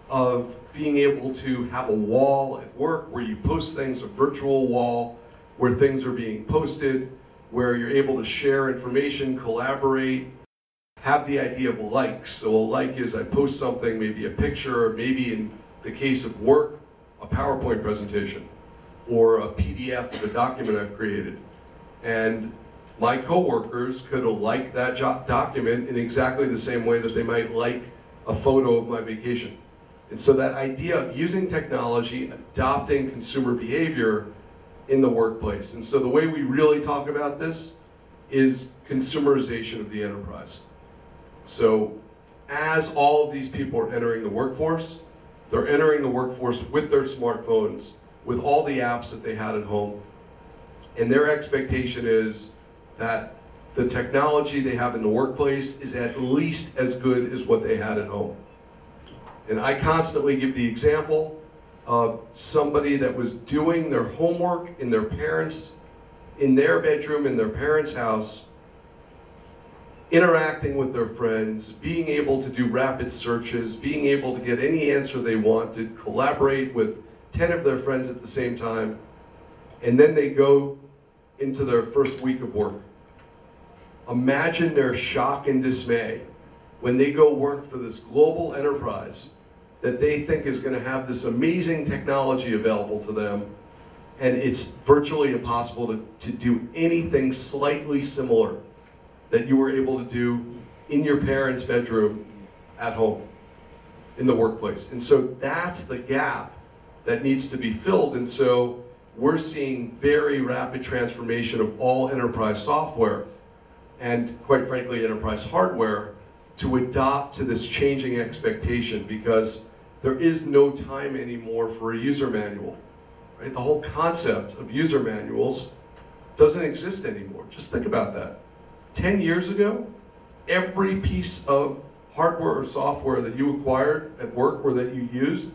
of being able to have a wall at work where you post things, a virtual wall where things are being posted, where you're able to share information, collaborate, have the idea of likes. So a like is I post something, maybe a picture, or maybe in the case of work, a PowerPoint presentation, or a PDF of a document I've created. And my coworkers could like that document in exactly the same way that they might like a photo of my vacation. And so that idea of using technology, adopting consumer behavior in the workplace. And so the way we really talk about this is consumerization of the enterprise. So as all of these people are entering the workforce, they're entering the workforce with their smartphones, with all the apps that they had at home. And their expectation is that the technology they have in the workplace is at least as good as what they had at home. And I constantly give the example of somebody that was doing their homework in their bedroom, in their parents' house, interacting with their friends, being able to do rapid searches, being able to get any answer they wanted, collaborate with 10 of their friends at the same time, and then they go into their first week of work. Imagine their shock and dismay when they go work for this global enterprise that they think is going to have this amazing technology available to them, and it's virtually impossible to do anything slightly similar that you were able to do in your parents' bedroom at home, in the workplace. And so that's the gap that needs to be filled. And so we're seeing very rapid transformation of all enterprise software and, quite frankly, enterprise hardware to adopt to this changing expectation, because there is no time anymore for a user manual. Right? The whole concept of user manuals doesn't exist anymore. Just think about that. 10 years ago, every piece of hardware or software that you acquired at work or that you used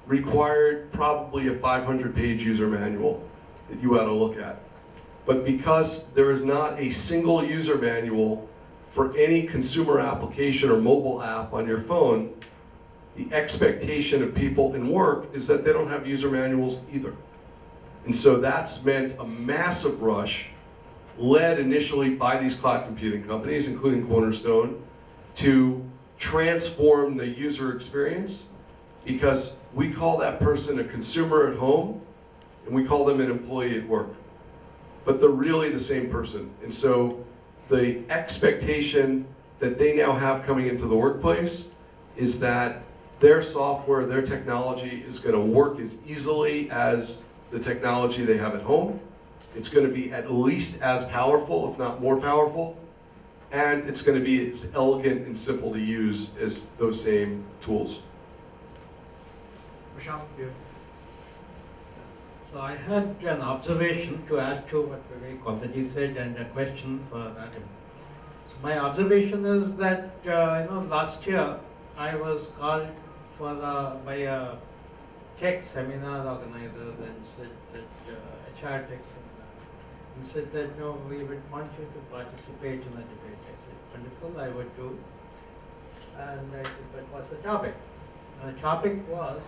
required probably a 500-page user manual that you had to look at. But because there is not a single user manual for any consumer application or mobile app on your phone, the expectation of people in work is that they don't have user manuals either. And so that's meant a massive rush, led initially by these cloud computing companies, including Cornerstone, to transform the user experience, because we call that person a consumer at home, and we call them an employee at work. But they're really the same person. And so the expectation that they now have coming into the workplace is that their software, their technology is going to work as easily as the technology they have at home. It's going to be at least as powerful, if not more powerful, and it's going to be as elegant and simple to use as those same tools. Prashant, you. So I had an observation to add to what Vivek already said, and a question for Adam. So my observation is that last year I was called by a tech seminar organizer and said that HR tech seminar, and said that we would want you to participate in a debate. I said, wonderful, I would do. And I said, but what's the topic? And the topic was,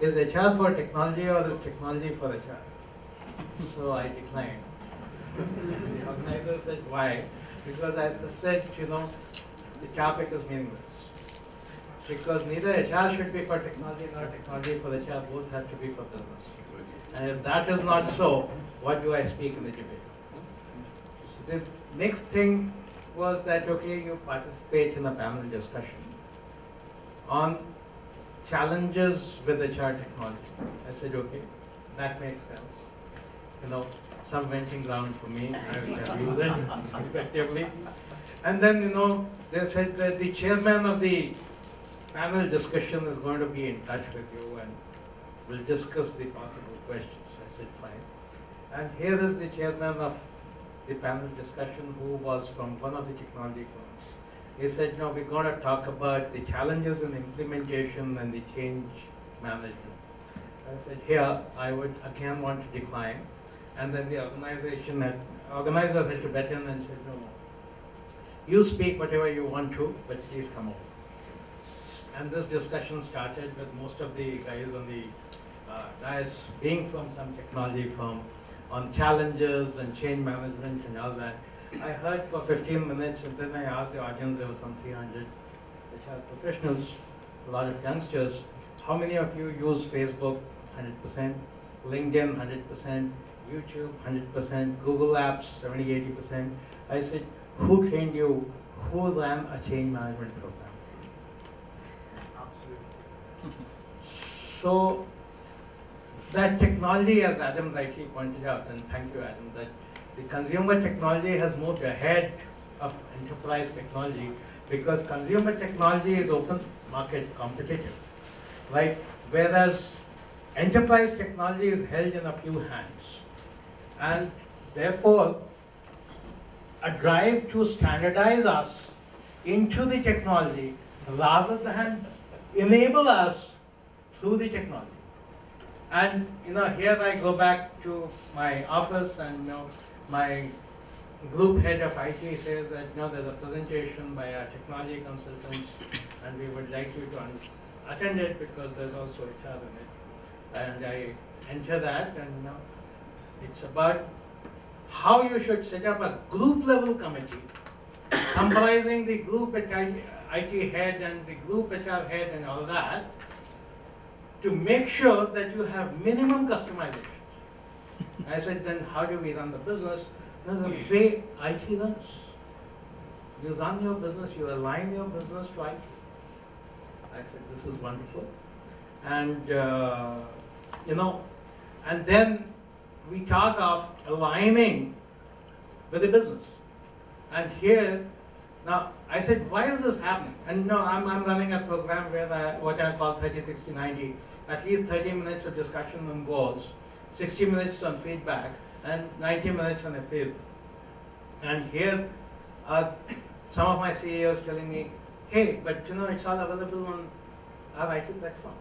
is HR for technology or is technology for HR? So I declined. The organizer said, why? Because I said, the topic is meaningless. Because neither HR should be for technology nor technology for HR, both have to be for business. And if that is not so, what do I speak in the debate? So the next thing was that, okay, you participate in a panel discussion on challenges with HR technology. I said, okay, that makes sense. Some venting ground for me, I can use it effectively. And then, they said that the chairman of the panel discussion is going to be in touch with you and will discuss the possible questions. I said, fine. And here is the chairman of the panel discussion, who was from one of the technology firms. He said, no, we're going to talk about the challenges in implementation and the change management. I said, here, I would again want to decline. And then the organizer had to bet in and said, no, you speak whatever you want to, but please come over. and this discussion started with most of the guys on the dais being from some technology firm on challenges and change management and all that. I heard for 15 minutes and then I asked the audience, there were some 300 HR professionals, a lot of youngsters, how many of you use Facebook? 100%, LinkedIn 100%, YouTube 100%, Google Apps 70-80%. I said, who trained you? Who ran a change management program? Absolutely. So that technology, as Adam rightly pointed out, and thank you Adam, that the consumer technology has moved ahead of enterprise technology because consumer technology is open market competitive, right? Whereas enterprise technology is held in a few hands. And therefore, a drive to standardize us into the technology rather than enable us through the technology. And here I go back to my office and my group head of IT says that there's a presentation by our technology consultants and we would like you to attend it because there's also HR in it. And I enter that and it's about how you should set up a group level committee comprising the group IT head and the group HR head and all that to make sure that you have minimum customization. I said, then how do we run the business? No, the way IT runs. You run your business, you align your business to IT. I said, this is wonderful. And, and then we talk of aligning with the business. And here, now, I said, why is this happening? And I'm running a program where what I call 30, 60, 90, at least 30 minutes of discussion on goals, 60 minutes on feedback, and 90 minutes on appraisal. And here, some of my CEOs telling me, hey, but it's all available on our IT platform.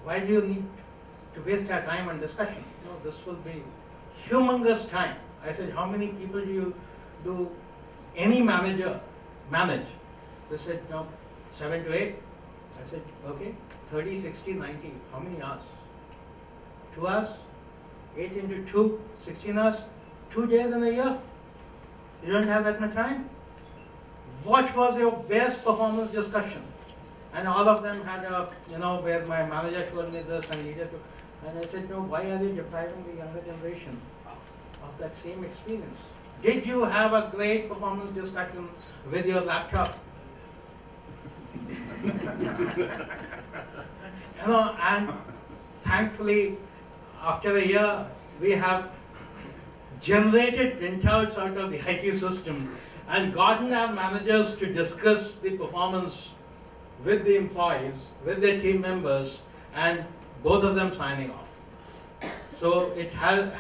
Why do you need to waste our time on discussion? This will be humongous time. I said, how many people do any manager manage? They said, 7 to 8. I said, okay, 30, 60, 90, how many hours? 2 hours? 8 into 2, 16 hours? 2 days in a year? You don't have that much time? What was your best performance discussion? And all of them had where my manager told me this and needed to. And I said, why are you depriving the younger generation of that same experience? Did you have a great performance discussion with your laptop? And thankfully, after a year, we have generated printouts out of the IT system and gotten our managers to discuss the performance with the employees, with their team members, and both of them signing off. So it had,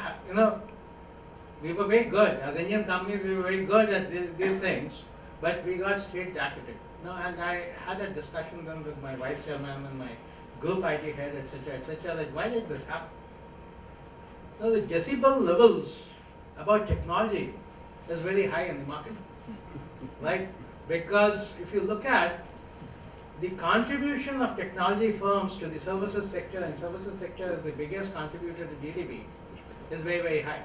we were very good. As Indian companies, we were very good at these things, but we got straight-jacketed. And I had a discussion then with my vice chairman and my group IT head, etc., that why did this happen? The decibel levels about technology is very high in the market, right? Because if you look at the contribution of technology firms to the services sector, and services sector is the biggest contributor to GDP, is very, very high.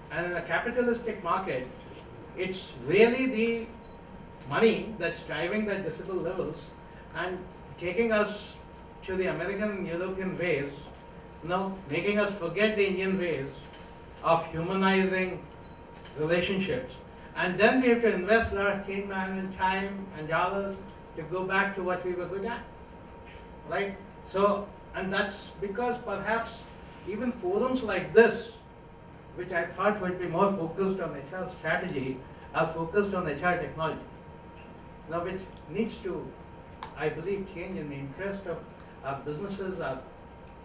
And in a capitalistic market, it's really the money that's driving the decibel levels and taking us to the American and European ways, making us forget the Indian ways of humanizing relationships. And then we have to invest a lot of team management time and dollars to go back to what we were good at, right? So, and that's because perhaps even forums like this, which I thought would be more focused on HR strategy, are focused on HR technology. Now, which needs to, I believe, change in the interest of our businesses, our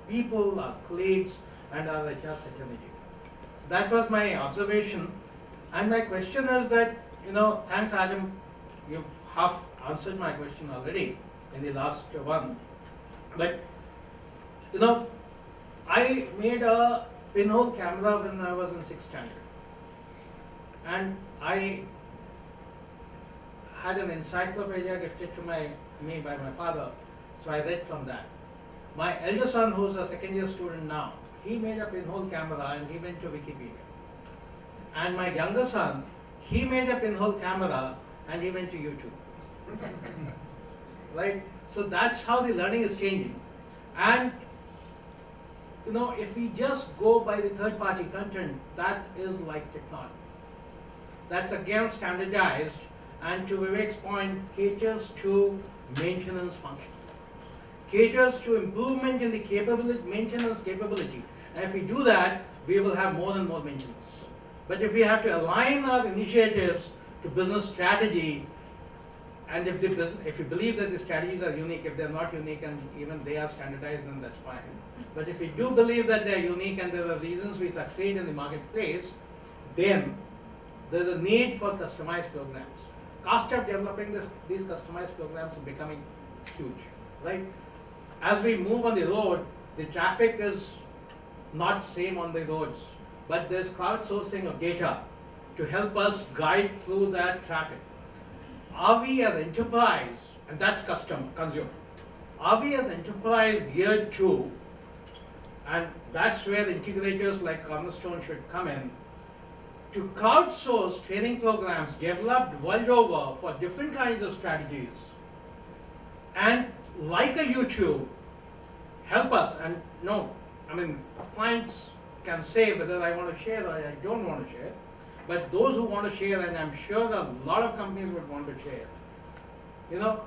people, our colleagues, and our HR security. So that was my observation. And my question is that, thanks Adam, you've half answered my question already in the last one. But, I made a pinhole camera when I was in 6th standard. And I had an encyclopedia gifted to my me by my father, so I read from that. My elder son, who's a second year student now, he made a pinhole camera and he went to Wikipedia. And my younger son, he made a pinhole camera and he went to YouTube. Right? So that's how the learning is changing. And you know, if we just go by the third party content, that is like technology. That's again standardized and to Vivek's point, caters to maintenance function. Caters to improvement in the maintenance capability. And if we do that, we will have more and more maintenance. But if we have to align our initiatives to business strategy, and if we believe that the strategies are unique, if they're not unique and even they are standardized, then that's fine. But if we do believe that they're unique and there are reasons we succeed in the marketplace, then there's a need for customized programs. Cost of developing these customized programs is becoming huge, right? As we move on the road, the traffic is not same on the roads, but there's crowdsourcing of data to help us guide through that traffic. Are we as enterprise, and that's consumer, are we as enterprise geared to, and that's where integrators like Cornerstone should come in, to crowdsource training programs developed world over for different kinds of strategies, and like a YouTube, help us, and no, I mean, clients can say whether I want to share or I don't want to share, but those who want to share, and I'm sure that a lot of companies would want to share, you know,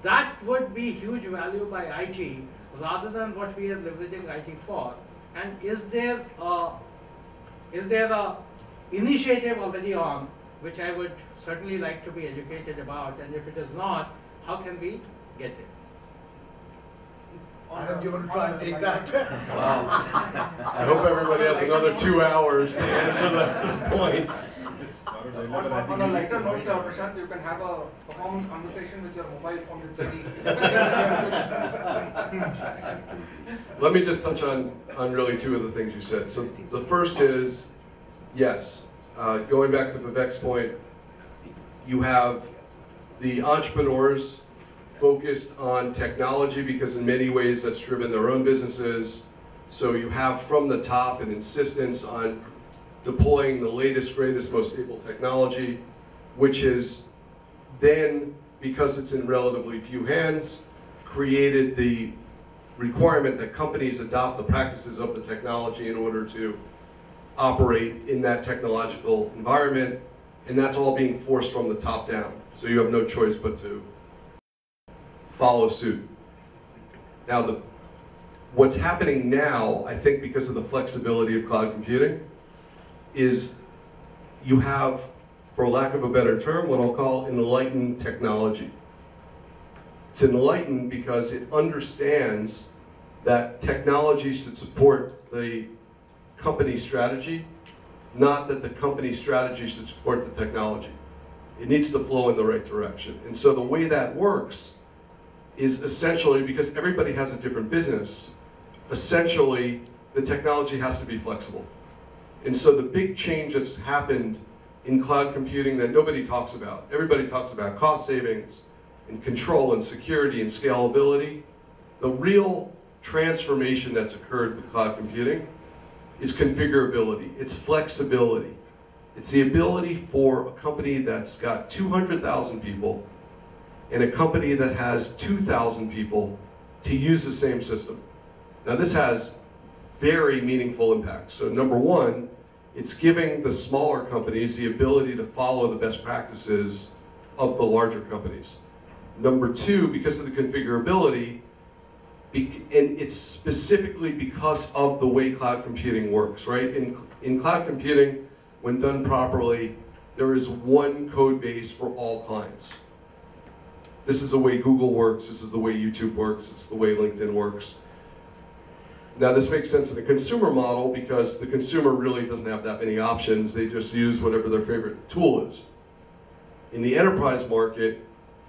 that would be huge value by IT rather than what we are leveraging IT for. And is there a initiative already on, which I would certainly like to be educated about, and if it is not, how can we get there? You want to try and take that? Wow. I hope everybody has another 2 hours to answer those points. On a lighter note, Prashant, you can have a performance conversation with your mobile phone with Siri. Let me just touch on really two of the things you said. So the first is, yes, going back to Vivek's point, you have the entrepreneurs focused on technology because in many ways that's driven their own businesses. So you have from the top an insistence on deploying the latest, greatest, most stable technology, which is then, because it's in relatively few hands, created the requirement that companies adopt the practices of the technology in order to operate in that technological environment, and that's all being forced from the top down. So you have no choice but to follow suit. Now, what's happening now, I think because of the flexibility of cloud computing, is you have, for lack of a better term, what I'll call enlightened technology. It's enlightened because it understands that technology should support the company strategy, not that the company strategy should support the technology. It needs to flow in the right direction. And so the way that works is essentially, because everybody has a different business, essentially the technology has to be flexible. And so the big change that's happened in cloud computing that nobody talks about, everybody talks about cost savings and control and security and scalability. The real transformation that's occurred with cloud computing is configurability, it's flexibility. It's the ability for a company that's got 200,000 people and a company that has 2,000 people to use the same system. Now this has very meaningful impact. So number one, it's giving the smaller companies the ability to follow the best practices of the larger companies. Number two, because of the configurability, and it's specifically because of the way cloud computing works, right? In cloud computing, when done properly, there is one code base for all clients. This is the way Google works, this is the way YouTube works, it's the way LinkedIn works. Now this makes sense in the consumer model because the consumer really doesn't have that many options, they just use whatever their favorite tool is. In the enterprise market,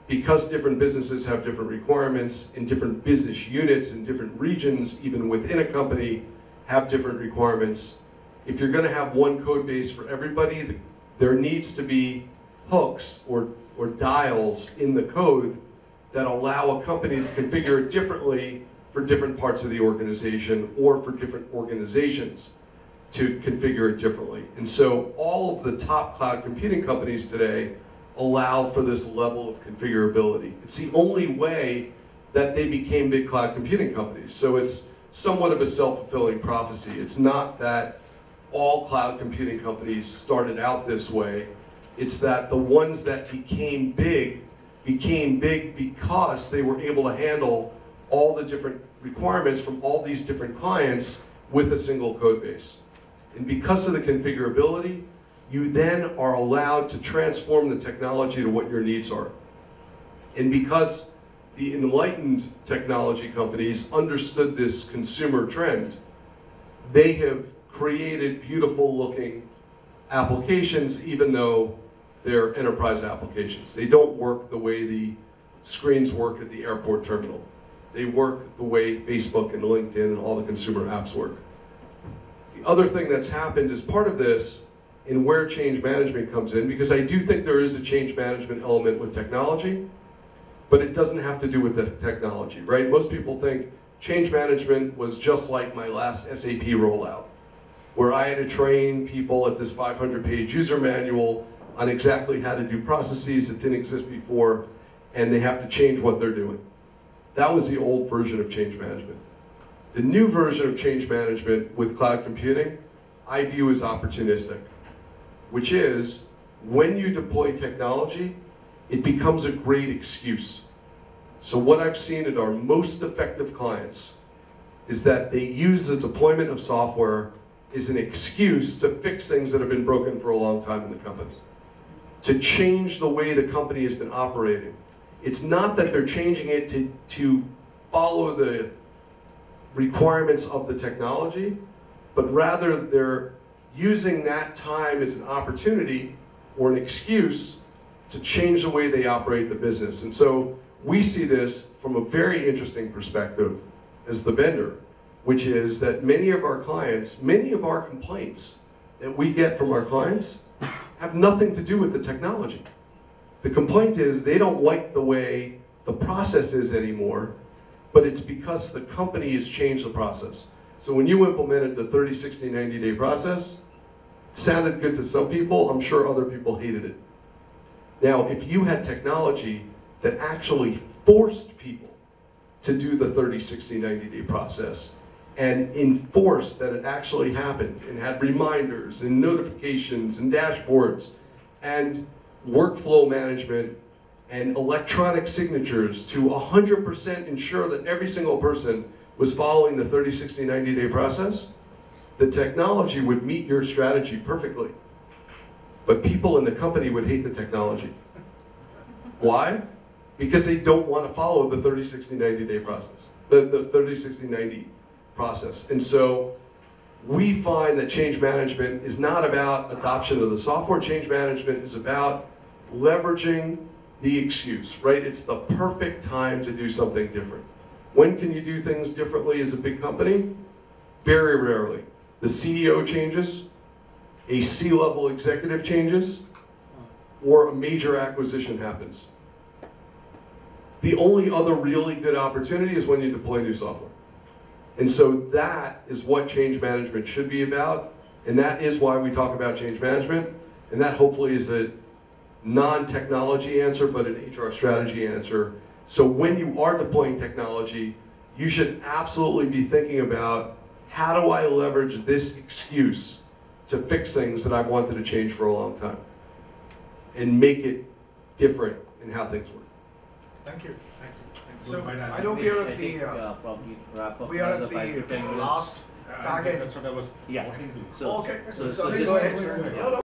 because different businesses have different requirements in different business units in different regions, even within a company, have different requirements. If you're going to have one code base for everybody, there needs to be hooks or dials in the code that allow a company to configure it differently for different parts of the organization or for different organizations to configure it differently. And so all of the top cloud computing companies today allow for this level of configurability. It's the only way that they became big cloud computing companies. So it's somewhat of a self-fulfilling prophecy. It's not that all cloud computing companies started out this way. It's that the ones that became big because they were able to handle all the different requirements from all these different clients with a single code base. And because of the configurability, you then are allowed to transform the technology to what your needs are. And because the enlightened technology companies understood this consumer trend, they have created beautiful looking applications even though they're enterprise applications. They don't work the way the screens work at the airport terminal. They work the way Facebook and LinkedIn and all the consumer apps work. The other thing that's happened as part of this, and where change management comes in, because I do think there is a change management element with technology, but it doesn't have to do with the technology, right? Most people think change management was just like my last SAP rollout, where I had to train people at this 500-page user manual on exactly how to do processes that didn't exist before, and they have to change what they're doing. That was the old version of change management. The new version of change management with cloud computing, I view as opportunistic, which is when you deploy technology, it becomes a great excuse. So what I've seen at our most effective clients is that they use the deployment of software as an excuse to fix things that have been broken for a long time in the company, to change the way the company has been operating. It's not that they're changing it to follow the requirements of the technology, but rather they're using that time as an opportunity or an excuse to change the way they operate the business. And so we see this from a very interesting perspective as the vendor, which is that many of our clients, many of our complaints that we get from our clients have nothing to do with the technology. The complaint is they don't like the way the process is anymore, but it's because the company has changed the process. So when you implemented the 30, 60, 90-day process, it sounded good to some people, I'm sure other people hated it. Now, if you had technology that actually forced people to do the 30, 60, 90-day process and enforced that it actually happened and had reminders and notifications and dashboards and workflow management and electronic signatures to 100% ensure that every single person was following the 30, 60, 90-day process, the technology would meet your strategy perfectly. But people in the company would hate the technology. Why? Because they don't want to follow the 30, 60, 90-day process, the 30, 60, 90 process. And so we find that change management is not about adoption of the software. Change management is about leveraging the excuse, right? It's the perfect time to do something different. When can you do things differently as a big company? Very rarely. The CEO changes, a C-level executive changes, or a major acquisition happens. The only other really good opportunity is when you deploy new software. And so that is what change management should be about, and that is why we talk about change management, and that hopefully is a non-technology answer, but an HR strategy answer. So when you are deploying technology, you should absolutely be thinking about, how do I leverage this excuse to fix things that I've wanted to change for a long time and make it different in how things work. Thank you. Thank you. So I know we are at the probably wrap up we are another at 5 to 10 the minutes. last target. That's what I was Yeah. walking to. So, Okay. so Sorry, just go ahead. wait. No, no,